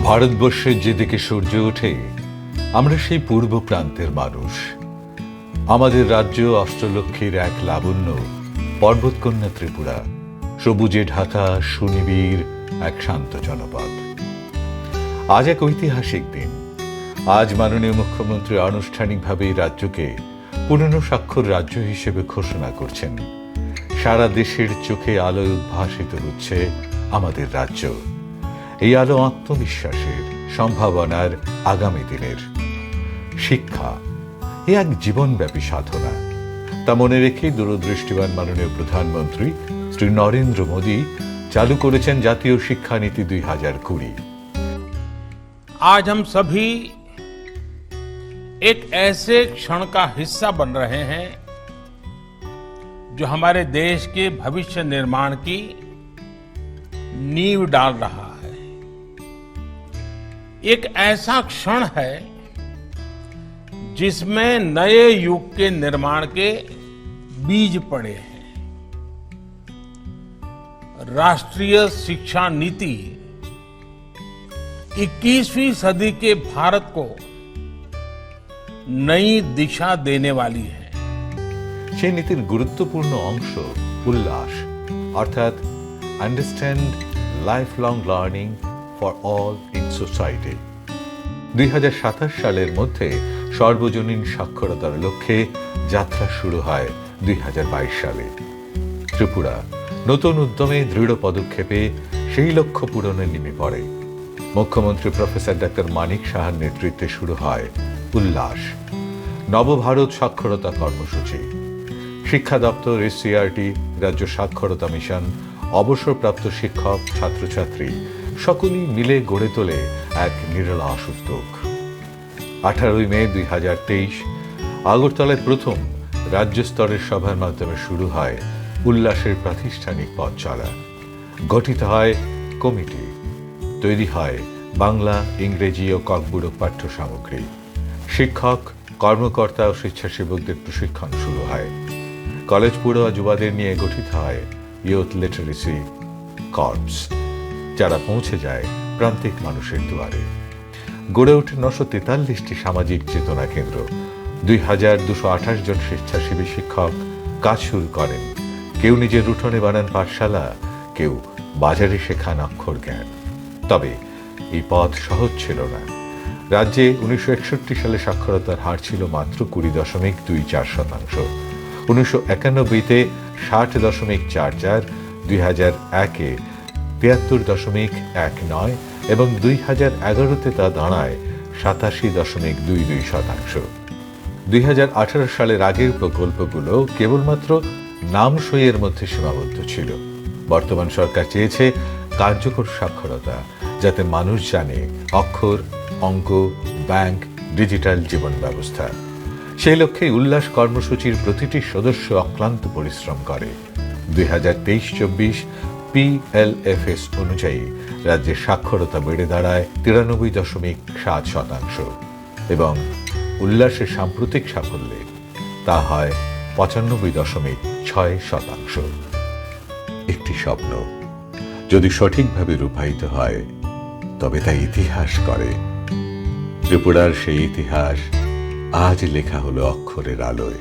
ভারতবর্ষের যেদিকে সূর্য ওঠে আমরা সেই পূর্ব প্রান্তের মানুষ। আমাদের রাজ্য অষ্টলক্ষীর এক লাবণ্য, পর্বতকন্যা ত্রিপুরা, সবুজে ঢাকা সুনিবিড় এক শান্ত জনপদ। আজ এক ঐতিহাসিক দিন। আজ মাননীয় মুখ্যমন্ত্রী আনুষ্ঠানিকভাবে রাজ্যকে পুরনো স্বাক্ষর রাজ্য হিসেবে ঘোষণা করছেন। সারা দেশের চোখে আলোয় উদ্ভাসিত হচ্ছে আমাদের রাজ্য। এই আলো আত্মবিশ্বাসের, সম্ভাবনার, আগামী দিনের। শিক্ষা এ এক জীবনব্যাপী সাধনা। তা মনে রেখে দূরদৃষ্টিবান মাননীয় প্রধানমন্ত্রী শ্রী নরেন্দ্র মোদী চালু করেছেন জাতীয় শিক্ষানীতি 2020। आज हम सभी एक ऐसे क्षण का हिस्सा बन रहे हैं जो हमारे देश के भविष्य निर्माण की नींव डाल रहा है। एक ऐसा क्षण है जिसमें नए युग के निर्माण के बीज पड़े हैं। राष्ट्रीय शिक्षा नीति 21वीं सदी के भारत को नई दिशा देने वाली है। সেই নীতির গুরুত্বপূর্ণ অংশ উল্লাস, অর্থাৎ understand life long learning for all in society. 2027 সালের মধ্যে সর্বজনীন সাক্ষরতার লক্ষ্যে যাত্রা শুরু হয় 2022 সালে। ত্রিপুরা নতুন উদ্যমে দৃঢ় পদক্ষেপে সেই লক্ষ্য পূরণে নেমে পড়ে। মুখ্যমন্ত্রী প্রফেসর ডক্টর মানিক সাহার নেতৃত্বে শুরু হয় উল্লাস, নবভারত সাক্ষরতা কর্মসূচি। শিক্ষা দপ্তর, এসসিআরটি, রাজ্য সাক্ষরতা মিশন, অবসরপ্রাপ্ত শিক্ষক, ছাত্রছাত্রী সকলেই মিলে গড়ে তোলে এক নিরলস উদ্যোগ। 18 মে 2023 আগরতলায় প্রথম রাজ্য স্তরের সভার মাধ্যমে শুরু হয় উল্লাসের প্রাতিষ্ঠানিক পথ চলা। গঠিত হয় কমিটি, তৈরি হয় বাংলা, ইংরেজি ও ককবুড়ো পাঠ্য সামগ্রী। শিক্ষক, কর্মকর্তা ও স্বেচ্ছাসেবকদের প্রশিক্ষণ শুরু হয়। কলেজ পড়ুয়া যুবাদের নিয়ে গঠিত হয় ইয়ুথ লিটারেসি কর্পস, যারা পৌঁছে যায় প্রান্তিক মানুষের দুয়ারে। গড়ে ওঠে 943টি সামাজিক চেতনা কেন্দ্র। 2228 জন স্বেচ্ছাসেবী শিক্ষক কাজ শুরু করেন। কেউ নিজের উঠোনে বানান পাঠশালা, কেউ বাজারে শেখান অক্ষর জ্ঞান। তবে এই পথ সহজ ছিল না। রাজ্যে 1961 সালে সাক্ষরতার হার ছিল মাত্র 20.24%। 1991-তে 60.44, 2001-এ 73.19 এবং 2011-তে তা দাঁড়ায় 87.22%। 2018 সালের আগের প্রকল্পগুলো কেবলমাত্র নাম সইয়ের মধ্যে সীমাবদ্ধ ছিল। বর্তমান সরকার চেয়েছে কার্যকর সাক্ষরতা, যাতে মানুষ জানে অক্ষর, অঙ্ক, ব্যাংক, ডিজিটাল জীবন ব্যবস্থা। সেই লক্ষ্যে উল্লাস কর্মসূচির প্রতিটি সদস্য অক্লান্ত পরিশ্রম করে। 2023-24 PLFS অনুযায়ী রাজ্যের সাক্ষরতা বেড়ে দাঁড়ায় 93.7% এবং উল্লাসের সাম্প্রতিক সাফল্যে তা হয় 95.6%। একটি স্বপ্ন যদি সঠিকভাবে রূপায়িত হয় তবে তা ইতিহাস করে। ত্রিপুরার সেই ইতিহাস আজ লেখা হলো অক্ষরের আলোয়।